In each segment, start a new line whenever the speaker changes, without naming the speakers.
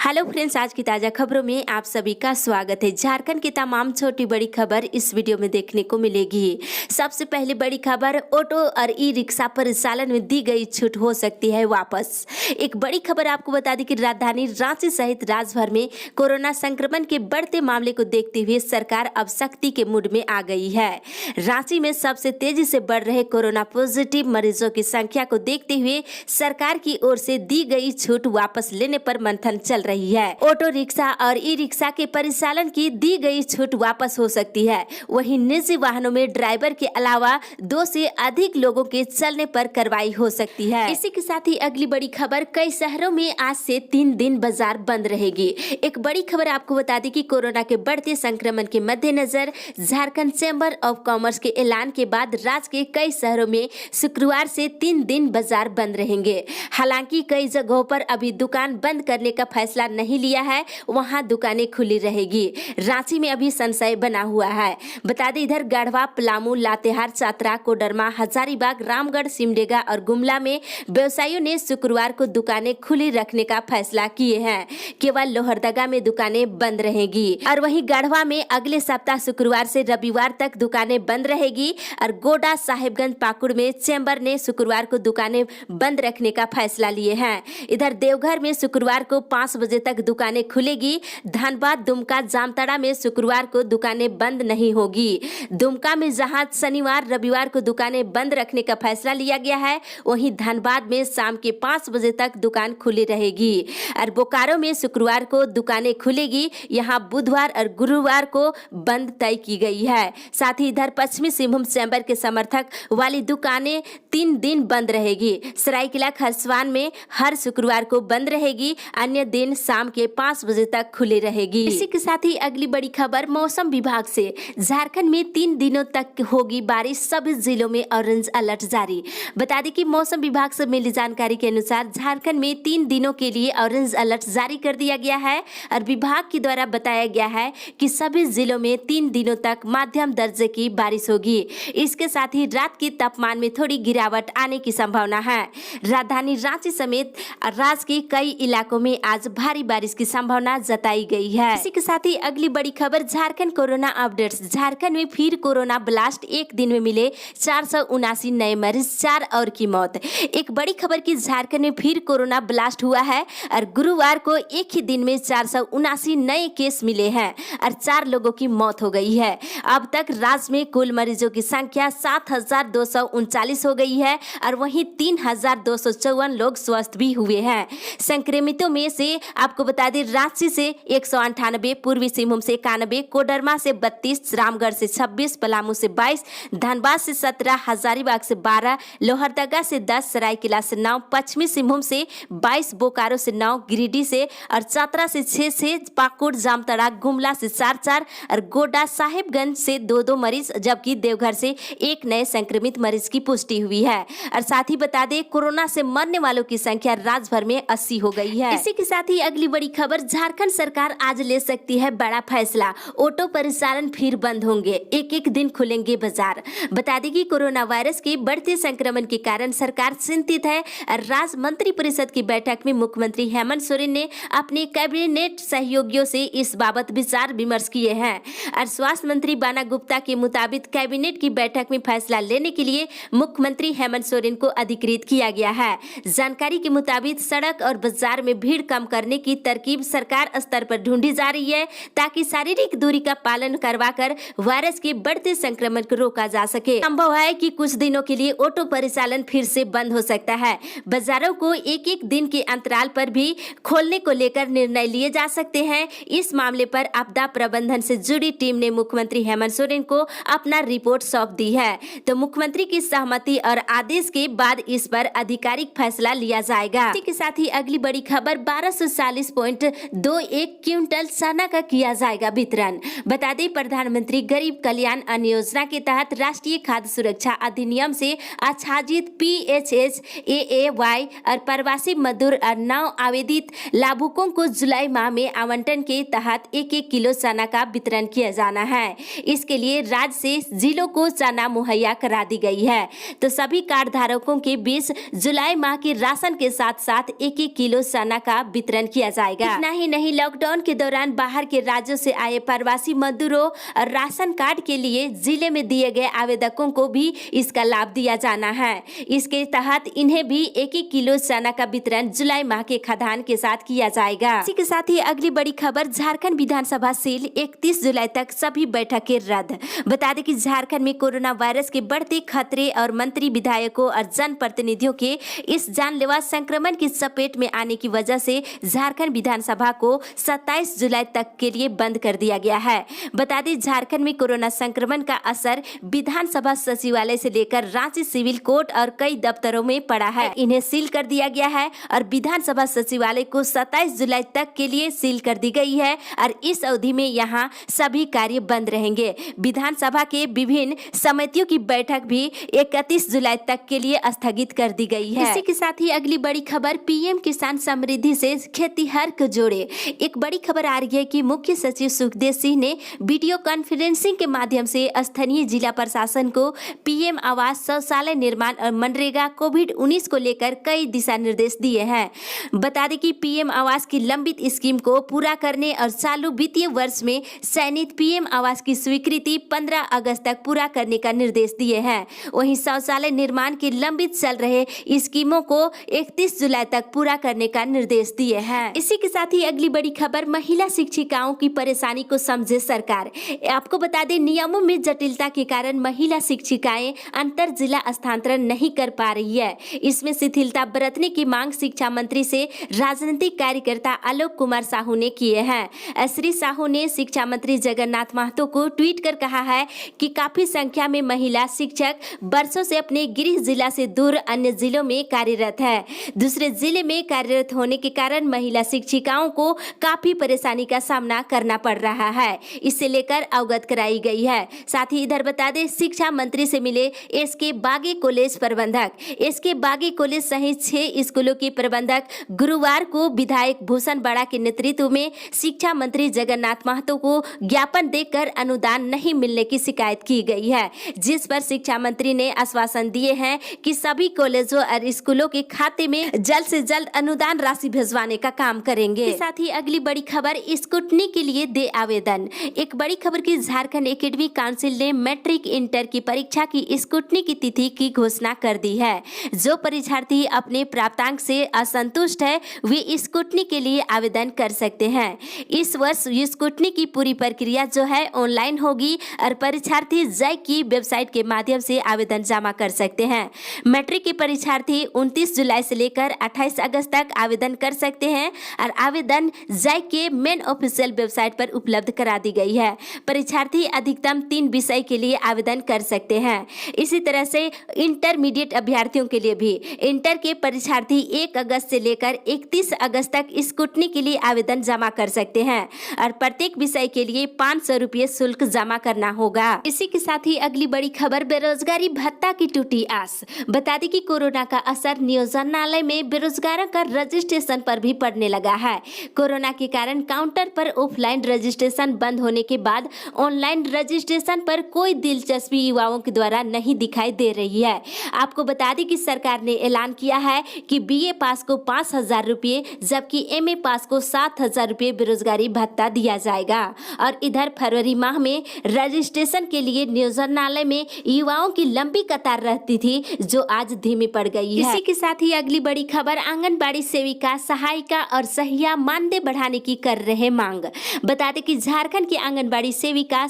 Hello friends, आज की ताज़ा खबरों में आप सभी का स्वागत है। झारखंड की तमाम छोटी बड़ी खबर इस वीडियो में देखने को मिलेगी। सबसे पहले बड़ी खबर, ऑटो और ई रिक्शा परिचालन में दी गई छूट हो सकती है वापस। एक बड़ी खबर आपको बता दी कि राजधानी रांची सहित राज्य भर में कोरोना संक्रमण के बढ़ते मामले को देखते हुए सरकार अब सख्ती के मूड में आ गई है। रांची में सबसे तेजी से बढ़ रहे कोरोना पॉजिटिव मरीजों की संख्या को देखते हुए सरकार की ओर से दी गई छूट वापस लेने पर मंथन चल रही है। ऑटो रिक्शा और ई रिक्शा के परिचालन की दी गई छूट वापस हो सकती है। वहीं निजी वाहनों में ड्राइवर के अलावा 2 से अधिक लोगों के चलने पर कार्रवाई हो सकती है। इसी के साथ ही अगली बड़ी खबर, कई शहरों में आज से 3 दिन बाजार बंद रहेगी। एक बड़ी खबर आपको बता दी कि कोरोना के बढ़ते संक्रमण के मद्देनजर झारखंड चैम्बर ऑफ कॉमर्स के ऐलान के बाद राज्य के कई शहरों में शुक्रवार से 3 दिन बाजार बंद रहेंगे। हालांकि कई जगहों पर अभी दुकान बंद करने का फैसला नहीं लिया है, वहां दुकानें खुली रहेगी। रांची में अभी संशय बना हुआ है। बता दें, इधर गढ़वा, पलामू, लातेहार, चतरा, कोडरमा, हजारीबाग, रामगढ़, सिमडेगा और गुमला में व्यवसायियों ने शुक्रवार को दुकानें खुली रखने का फैसला किए हैं। केवल लोहरदगा में दुकानें बंद रहेगी और वहीं गढ़वा में अगले सप्ताह शुक्रवार से रविवार तक दुकानें बंद रहेगी और गोडा, साहिबगंज, पाकुड़ में चैम्बर ने शुक्रवार को दुकानें बंद रखने का फैसला लिए हैं। इधर देवघर में शुक्रवार को 5 बजे तक दुकानें खुलेगी। धनबाद, दुमका, जामताड़ा में शुक्रवार को दुकानें बंद नहीं होगी। दुमका में जहां शनिवार, रविवार को दुकानें बंद रखने का फैसला लिया गया है, वहीं धनबाद में शाम के 5 बजे तक दुकान खुली रहेगी और बोकारो में शुक्रवार को दुकानें खुलेगी। यहां बुधवार और गुरुवार को बंद तय की गई है। साथ ही इधर पश्चिमी सिंहभूम चैम्बर के समर्थक वाली दुकानें 3 दिन बंद रहेगी। सरायकेला, खरसवान में हर शुक्रवार को बंद रहेगी, अन्य दिन शाम के 5 बजे तक खुली रहेगी। इसी के साथ ही अगली बड़ी खबर, मौसम विभाग से झारखंड में 3 दिनों तक होगी बारिश, सभी जिलों में ऑरेंज अलर्ट जारी। बता दें कि मौसम विभाग से मिली जानकारी के अनुसार झारखंड में 3 दिनों के लिए ऑरेंज अलर्ट जारी कर दिया गया है और विभाग के द्वारा बताया गया है कि सभी जिलों में 3 दिनों तक मध्यम दर्जे की बारिश होगी। इसके साथ ही रात के तापमान में थोड़ी गिरावट आने की संभावना है। राजधानी रांची समेत राज्य के कई इलाकों में आज भारी बारिश की संभावना जताई गई है। इसी के साथ ही अगली बड़ी खबर, झारखंड कोरोना अपडेट्स। झारखंड में फिर कोरोना ब्लास्ट, एक दिन में मिले 479 नए मरीज, 4 और की मौत। एक बड़ी खबर की झारखंड में फिर कोरोना ब्लास्ट हुआ है और गुरुवार को एक ही दिन में 479 नए केस मिले हैं और 4 लोगों की मौत हो गई है। अब तक राज्य में कुल मरीजों की संख्या 7239 हो गई है और वहीं 3254 लोग स्वस्थ भी हुए हैं। संक्रमितों में से आपको बता दें, रांची से 198, पूर्वी सिंहभूम से 91, कोडरमा से 32, रामगढ़ से 26, पलामू से 22, धनबाद से 17, हजारीबाग से 12, लोहरदगा से 10, सरायकेला से 9, पश्चिमी सिंहभूम से 22, बोकारो से 9, गिरिडीह से और चतरा से 6, पाकुड़, जामताड़ा, गुमला से 4 और गोडा, साहिबगंज से 2 मरीज, जबकि देवघर से 1 नए संक्रमित मरीज की पुष्टि हुई है। और साथ ही बता दें, कोरोना से मरने वालों की संख्या राज्य भर में 80 हो गई है। इसी के साथ ही अगली बड़ी खबर, झारखंड सरकार आज ले सकती है बड़ा फैसला, ऑटो परिचालन फिर बंद होंगे, एक दिन खुलेंगे बाजार। बता दें कि कोरोना वायरस के बढ़ते संक्रमण के कारण सरकार चिंतित है और राज्य मंत्री परिषद की बैठक में मुख्यमंत्री हेमंत सोरेन ने अपने कैबिनेट सहयोगियों से इस बाबत विचार विमर्श किए हैं और स्वास्थ्य मंत्री बाना गुप्ता के मुताबिक कैबिनेट की बैठक में फैसला लेने के लिए मुख्यमंत्री हेमंत सोरेन को अधिकृत किया गया है। जानकारी के मुताबिक सड़क और बाजार में भीड़ कम करने की तरकीब सरकार स्तर पर ढूंढी जा रही है ताकि शारीरिक दूरी का पालन करवाकर वायरस के बढ़ते संक्रमण को रोका जा सके। संभव है कि कुछ दिनों के लिए ऑटो परिचालन फिर से बंद हो सकता है। बाजारों को एक दिन के अंतराल पर भी खोलने को लेकर निर्णय लिए जा सकते हैं। इस मामले पर आपदा प्रबंधन से जुड़ी टीम ने मुख्यमंत्री हेमंत सोरेन को अपना रिपोर्ट सौंप दी है, तो मुख्यमंत्री की सहमति और आदेश के बाद इस पर आधिकारिक फैसला लिया जाएगा। इसी के साथ ही अगली बड़ी खबर, 1240.21 क्विंटल चना का किया जाएगा वितरण। बता दें, प्रधानमंत्री गरीब कल्याण अन्न योजना के तहत राष्ट्रीय खाद्य सुरक्षा अधिनियम से आच्छादित PHS, AAY और प्रवासी मजदूर और नव आवेदित लाभुकों को जुलाई माह में आवंटन के तहत 1 किलो चना का वितरण किया जाना है। इसके लिए राज्य से जिलों को चना मुहैया करा दी गई है, तो सभी कार्ड धारकों के बीच जुलाई माह के राशन के साथ साथ 1 किलो चना का वितरण किया जाएगा। इतना ही नहीं, लॉकडाउन के दौरान बाहर के राज्यों से आए प्रवासी मजदूरों और राशन कार्ड के लिए जिले में दिए गए आवेदकों को भी इसका लाभ दिया जाना है। इसके तहत इन्हें भी 1-1 किलो चना का वितरण जुलाई माह के खाद्यान्न के साथ किया जाएगा। इसी के साथ ही अगली बड़ी खबर, झारखंड विधानसभा सील 31 जुलाई तक सभी बैठकें रद्द। बता दें कि झारखंड में कोरोना वायरस के बढ़ते खतरे और मंत्री, विधायकों और जनप्रतिनिधियों के इस जानलेवा संक्रमण की चपेट में आने की वजह से झारखंड विधानसभा को 27 जुलाई तक के लिए बंद कर दिया गया है। बता दें, झारखंड में कोरोना संक्रमण का असर विधानसभा सचिवालय से लेकर रांची सिविल कोर्ट और कई दफ्तरों में पड़ा है। इन्हें सील कर दिया गया है और विधानसभा सचिवालय को 27 जुलाई तक के लिए सील कर दी गई है और इस अवधि में यहाँ सभी कार्य बंद रहेंगे। विधानसभा के विभिन्न समितियों की बैठक भी 31 जुलाई तक के लिए स्थगित कर दी गई है। इसी के साथ ही अगली बड़ी खबर, पीएम किसान समृद्धि से खेतीहर को जोड़े। एक बड़ी खबर आ रही है कि मुख्य सचिव सुखदेव सिंह ने वीडियो कॉन्फ्रेंसिंग के माध्यम से स्थानीय जिला प्रशासन को पीएम आवास, शौचालय निर्माण और मनरेगा कोविड-19 को लेकर कई दिशा निर्देश दिए हैं। बता दें कि पीएम आवास की लंबित स्कीम को पूरा करने और चालू वित्तीय वर्ष में चयनित पीएम आवास की स्वीकृति 15 अगस्त तक पूरा करने का निर्देश दिए हैं। वहीं शौचालय निर्माण के लंबित चल रहे स्कीमों को 31 जुलाई तक पूरा करने का निर्देश दिए हैं। इसी के साथ ही अगली बड़ी खबर, महिला शिक्षिकाओं की परेशानी को समझे सरकार। आपको बता दें, नियमों में जटिलता के कारण महिला शिक्षिकाएं अंतर जिला स्थानांतरण नहीं कर पा रही है। इसमें शिथिलता बरतने की मांग शिक्षा मंत्री से राजनीतिक कार्यकर्ता आलोक कुमार साहू ने किए हैं। श्री साहू ने शिक्षा मंत्री जगन्नाथ महतो को ट्वीट कर कहा है कि काफी संख्या में महिला शिक्षक वर्षों से अपने गृह जिला से दूर अन्य जिलों में कार्यरत है। दूसरे जिले में कार्यरत होने के कारण महिला शिक्षिकाओं को काफी परेशानी का सामना करना पड़ रहा है। इससे लेकर अवगत कराई गई है। साथ ही इधर बता दें, शिक्षा मंत्री से मिले एसके बागी कॉलेज प्रबंधक। एसके बागी कॉलेज सहित 6 स्कूलों के प्रबंधक गुरुवार को विधायक भूषण बड़ा के नेतृत्व में शिक्षा मंत्री जगन्नाथ महतो को ज्ञापन देकर अनुदान नहीं मिलने की शिकायत की गई है, जिस पर शिक्षा मंत्री ने आश्वासन दिए हैं कि सभी कॉलेजों और स्कूलों के खाते में जल्द से जल्द अनुदान राशि भिजवाने का काम करेंगे। साथ ही अगली बड़ी खबर, स्कूटनी के लिए दे आवेदन। एक बड़ी खबर की, झारखंड एकेडमिक काउंसिल ने मैट्रिक इंटर की परीक्षा की स्कूटनी की तिथि की घोषणा कर दी है। जो परीक्षार्थी अपने प्राप्तांक से असंतुष्ट है वे स्कूटनी के लिए आवेदन कर सकते हैं। इस वर्ष स्कूटनी की पूरी प्रक्रिया जो है ऑनलाइन होगी और परीक्षार्थी जैक की वेबसाइट के माध्यम से आवेदन जमा कर सकते हैं। मैट्रिक के परीक्षार्थी 29 जुलाई से लेकर 28 अगस्त तक आवेदन कर सकते हैं और आवेदन जैक के मेन ऑफिशियल वेबसाइट पर उपलब्ध करा दी गई है। परीक्षार्थी अधिकतम 3 विषय के लिए आवेदन कर सकते हैं। इसी तरह से इंटरमीडिएट अभ्यर्थियों के लिए भी इंटर के परीक्षार्थी 1 अगस्त से लेकर 31 अगस्त तक स्कूटनी के लिए आवेदन जमा कर सकते हैं और प्रत्येक विषय के लिए 500 रुपये शुल्क जमा करना होगा। इसी के साथ ही अगली बड़ी खबर, बेरोजगारी भत्ता की टूटी आस। बता दें कि कोरोना का असर नियोजनालय में बेरोजगारों का रजिस्ट्रेशन पर भी पड़ने लगा है। कोरोना के कारण काउंटर पर ऑफलाइन रजिस्ट्रेशन बंद होने के बाद ऑनलाइन रजिस्ट्रेशन पर कोई दिलचस्पी युवाओं के द्वारा नहीं दिखाई दे रही है। आपको बता दें कि सरकार ने ऐलान किया है कि बीए पास को 5,000 रुपये जबकि एमए पास को 7,000 रुपये बेरोजगारी भत्ता दिया जाएगा। और इधर फरवरी माह में रजिस्ट्रेशन के लिए नियोजनालय में युवाओं की लंबी कतार रहती थी, जो आज धीमी पड़ गई है। इसी के साथ ही अगली बड़ी खबर, आंगनबाड़ी सेविका, सहायिका और सहिया मानदेय बढ़ाने की कर रहे मांग। बता दें कि झारखंड की आंगनबाड़ी सेविका,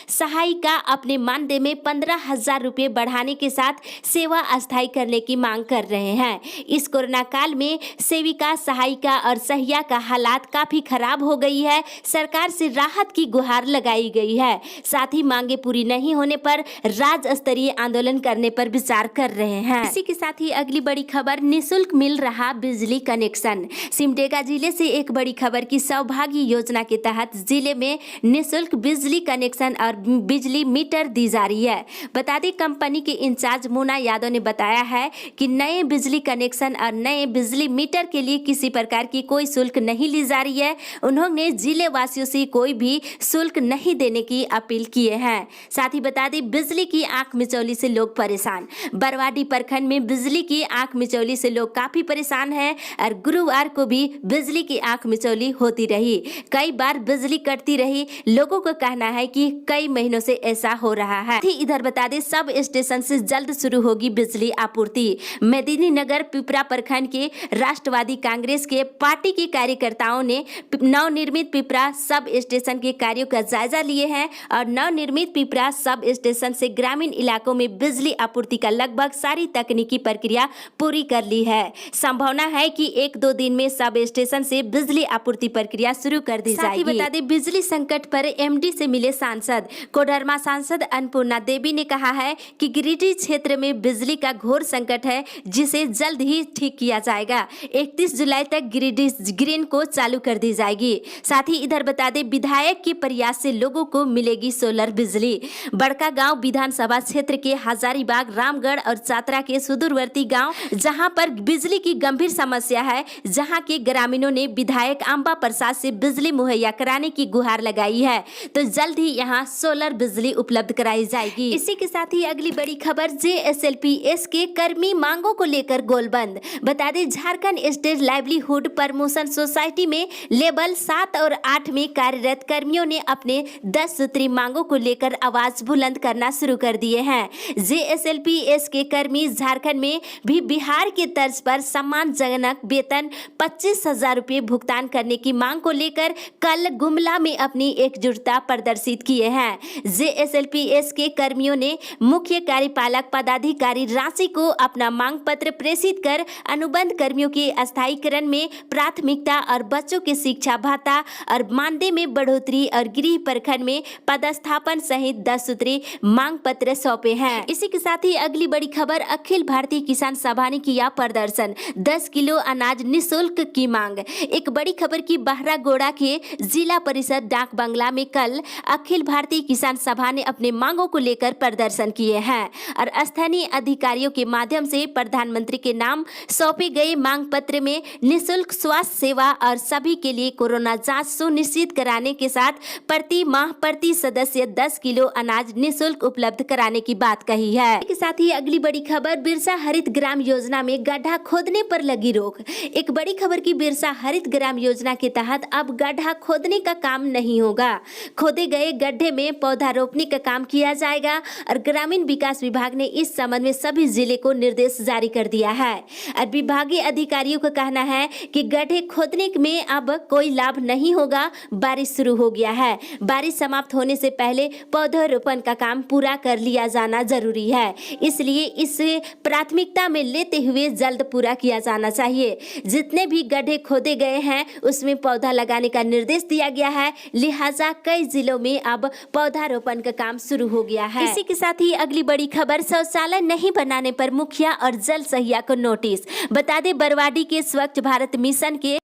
सहायिका अपने मानदेय में 15,000 रुपये बढ़ाने के साथ सेवा अस्थायी करने की मांग कर रहे हैं। इस कोरोना काल में सेविका, सहायिका और सहिया का हालात काफी खराब हो गई है। सरकार से राहत की गुहार लगाई गई है। साथ ही मांगे पूरी नहीं होने पर राज्य स्तरीय आंदोलन करने पर विचार कर रहे हैं। इसी के साथ ही अगली बड़ी खबर, निःशुल्क मिल रहा बिजली कनेक्शन। सिमडेगा जिले से एक बड़ी खबर की, सौभाग्य योजना के तहत जिले में निःशुल्क बिजली कनेक्शन और बिजली मीटर दी जा रही है। बता दें, कंपनी के इंचार्ज मोना यादव ने बताया है कि नए बिजली कनेक्शन और नए बिजली मीटर के लिए किसी प्रकार की कोई शुल्क नहीं ली जा रही है। उन्होंने जिले वासियों से कोई भी शुल्क नहीं देने की अपील किए हैं। साथ ही बता दें, बिजली की आंख मिचौली से लोग परेशान। बरवाडी प्रखंड में बिजली की आंख मिचौली से लोग काफी परेशान हैं और गुरुवार को को भी बिजली की आंख मिचौली होती रही। कई बार बिजली कटती रही। लोगों का कहना है कि कई महीनों से ऐसा हो रहा है। इधर बता दें, सब स्टेशन से जल्द शुरू होगी बिजली आपूर्ति। मेदिनीनगर पिपरा प्रखंड के राष्ट्रवादी कांग्रेस के पार्टी के कार्यकर्ताओं ने नवनिर्मित पिपरा सब स्टेशन के कार्यों का जायजा लिए हैं और नवनिर्मित पिपरा सब स्टेशन से ग्रामीण इलाकों में बिजली आपूर्ति का लगभग सारी तकनीकी प्रक्रिया पूरी कर ली है। संभावना है कि 1-2 दिन में सब स्टेशन से बिजली आपूर्ति प्रक्रिया शुरू कर दी जाएगी। बता दें, बिजली संकट पर एमडी से मिले सांसद। कोडरमा सांसद अन्नपूर्णा देवी ने कहा है कि गिरिडीह क्षेत्र में बिजली का घोर संकट है, जिसे जल्द ही ठीक किया जाएगा। 31 जुलाई तक गिरिडीह ग्रीन को चालू कर दी जाएगी। साथ ही इधर बता दें, विधायक के प्रयास से लोगों को मिलेगी सोलर बिजली। बड़कागांव विधानसभा क्षेत्र के हजारीबाग, रामगढ़ और चातरा के सुदूरवर्ती गांव जहां पर बिजली की गंभीर समस्या है, जहां के ग्रामीणों ने विधायक अंबा प्रसाद से बिजली मुहैया कराने की गुहार लगाई है, तो जल्द ही यहां सोलर बिजली उपलब्ध कराई जाएगी। इसी के साथ ही अगली बड़ी खबर, जेएसएलपीएस के कर्मी मांगों को लेकर गोलबंद। बता दें, Jharkhand state livelihood promotion society में लेवल 7 और 8 में कार्यरत कर्मियों ने अपने 10 सूत्री मांगों को लेकर आवाज बुलंद करना शुरू कर दिए हैं। जेएसएलपीएस के कर्मी झारखंड में भी बिहार के तर्ज पर सम्मानजनक वेतन 25,000 रुपये भुगतान करने की मांग को लेकर कल गुमला में अपनी एकजुटता प्रदर्शित किए हैं। जेएसएलपीएस के कर्मियों ने मुख्य कार्यपालक पदाधिकारी रांची को अपना मांग पत्र प्रेषित कर अनुबंध कर्मियों के स्थायीकरण में प्राथमिकता और बच्चों के शिक्षा भत्ता और मानदेय में बढ़ोतरी और गृह प्रखंड में पदस्थापन सहित 10 सूत्री मांग पत्र सौंपे हैं। इसी के साथ ही अगली बड़ी खबर, अखिल भारतीय किसान सभा ने किया प्रदर्शन, 10 किलो अनाज निःशुल्क की मांग। एक बड़ी खबर की बहरागोड़ा के जिला परिषद डाक बंगला में कल अखिल भारतीय किसान सभा ने अपने मांगों को लेकर प्रदर्शन किए हैं और स्थानीय अधिकारियों के माध्यम से प्रधानमंत्री के नाम सौंपे गए मांग पत्र में निःशुल्क स्वास्थ्य सेवा और सभी के लिए कोरोना जांच सुनिश्चित कराने के साथ प्रति माह प्रति सदस्य 10 किलो अनाज निःशुल्क उपलब्ध कराने की बात कही है। इसके साथ ही अगली बड़ी खबर, बिरसा हरित ग्राम योजना में गड्ढा खोदने पर लगी रोक। एक बड़ी खबर की बिरसा हरित ग्राम योजना के तहत अब गड्ढा खोदने का काम नहीं होगा। खोदे गए गड्ढे में पौधा रोपने का काम किया जाएगा और ग्रामीण विकास विभाग ने इस संबंध में सभी जिले को निर्देश जारी कर दिया है और विभागीय अधिकारियों का कहना है कि गड्ढे खोदने में अब कोई लाभ नहीं होगा। बारिश शुरू हो गया है, बारिश समाप्त होने से पहले पौधारोपण का काम पूरा कर लिया जाना जरूरी है, इसलिए इसे प्राथमिकता में लेते हुए जल्द पूरा किया जाना चाहिए। जितने भी गड्ढे खोदे गए हैं उसमें पौधा लगाने का निर्देश दिया गया है, लिहाजा कई जिलों में अब पौधारोपण का काम शुरू हो गया है। इसी के साथ ही अगली बड़ी खबर, शौचालय नहीं बनाने पर मुखिया और जल सहिया को नोटिस। बता दें, बरवाडी के स्वच्छ भारत मिशन के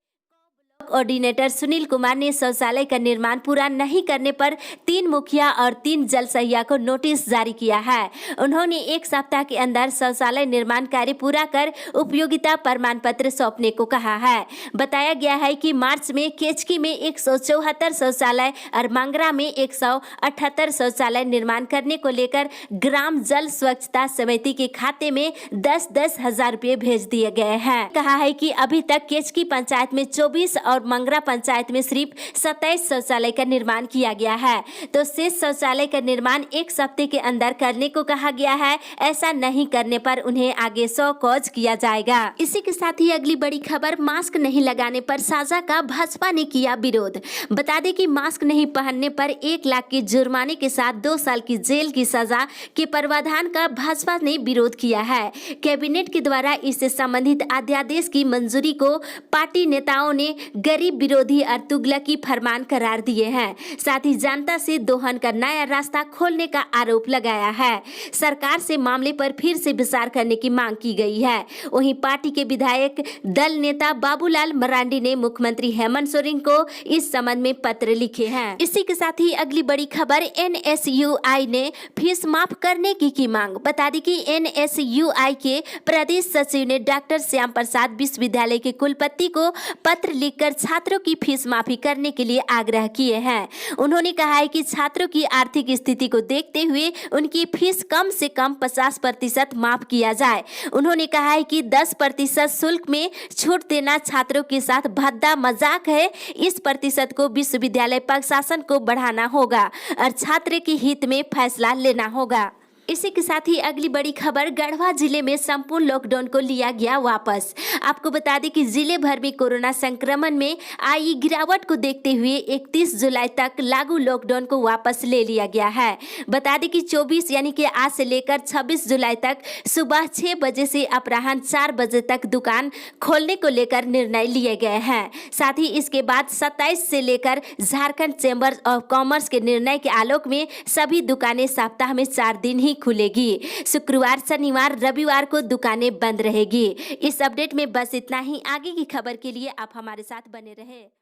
कोऑर्डिनेटर सुनील कुमार ने शौचालय का निर्माण पूरा नहीं करने पर 3 मुखिया और 3 जल सहिया को नोटिस जारी किया है। उन्होंने 1 सप्ताह के अंदर शौचालय निर्माण कार्य पूरा कर उपयोगिता प्रमाण पत्र सौंपने को कहा है। बताया गया है कि मार्च में केचकी में 174 शौचालय और मांगरा में 178 शौचालय निर्माण करने को लेकर ग्राम जल स्वच्छता समिति के खाते में 10-10 हजार रुपये भेज दिए गए हैं। कहा है कि अभी तक केचकी पंचायत में 24 और मंगरा पंचायत में सिर्फ 27 शौचालय का निर्माण किया गया है, तो शेष शौचालय का निर्माण 1 सप्ताह के अंदर करने को कहा गया है। ऐसा नहीं करने पर उन्हें आगे 100 कॉज किया जाएगा। इसी के साथ ही अगली बड़ी खबर, मास्क नहीं लगाने पर साजा का भाजपा ने किया विरोध। बता दें कि मास्क नहीं पहनने पर 1 लाख के जुर्माने के साथ 2 साल की जेल की सजा के प्रावधान का भाजपा ने विरोध किया है। कैबिनेट के द्वारा इससे संबंधित अध्यादेश की मंजूरी को पार्टी नेताओं ने गरीब विरोधी और तुगलकी फरमान करार दिए हैं। साथ ही जनता से दोहन का नया रास्ता खोलने का आरोप लगाया है। सरकार से मामले पर फिर से विचार करने की मांग की गई है। वहीं पार्टी के विधायक दल नेता बाबूलाल मरांडी ने मुख्यमंत्री हेमंत सोरेन को इस संबंध में पत्र लिखे हैं। इसी के साथ ही अगली बड़ी खबर, एनएसयूआई ने फीस माफ करने की मांग। बता दी कि एनएसयूआई के प्रदेश सचिव ने डॉक्टर श्याम प्रसाद विश्वविद्यालय के कुलपति को पत्र लिखकर लेकर छात्रों की फीस माफी करने के लिए आग्रह किए हैं। उन्होंने कहा है कि छात्रों की आर्थिक स्थिति को देखते हुए उनकी फीस कम से कम 50% माफ किया जाए। उन्होंने कहा है कि 10% शुल्क में छूट देना छात्रों के साथ भद्दा मजाक है। इस प्रतिशत को विश्वविद्यालय प्रशासन को बढ़ाना होगा और छात्र के हित में फैसला लेना होगा। इसी के साथ ही अगली बड़ी खबर, गढ़वा जिले में संपूर्ण लॉकडाउन को लिया गया वापस। आपको बता दें कि जिले भर में कोरोना संक्रमण में आई गिरावट को देखते हुए 31 जुलाई तक लागू लॉकडाउन को वापस ले लिया गया है। बता दें कि 24 यानी कि आज से लेकर 26 जुलाई तक सुबह 6 बजे से अपराह्न 4 बजे तक दुकान खोलने को लेकर निर्णय लिए गए हैं। साथ ही इसके बाद 27 से लेकर झारखंड चैम्बर ऑफ कॉमर्स के निर्णय के आलोक में सभी दुकानें सप्ताह में 4 दिन ही खुलेगी। शुक्रवार, शनिवार, रविवार को दुकानें बंद रहेगी। इस अपडेट में बस इतना ही। आगे की खबर के लिए आप हमारे साथ बने रहे।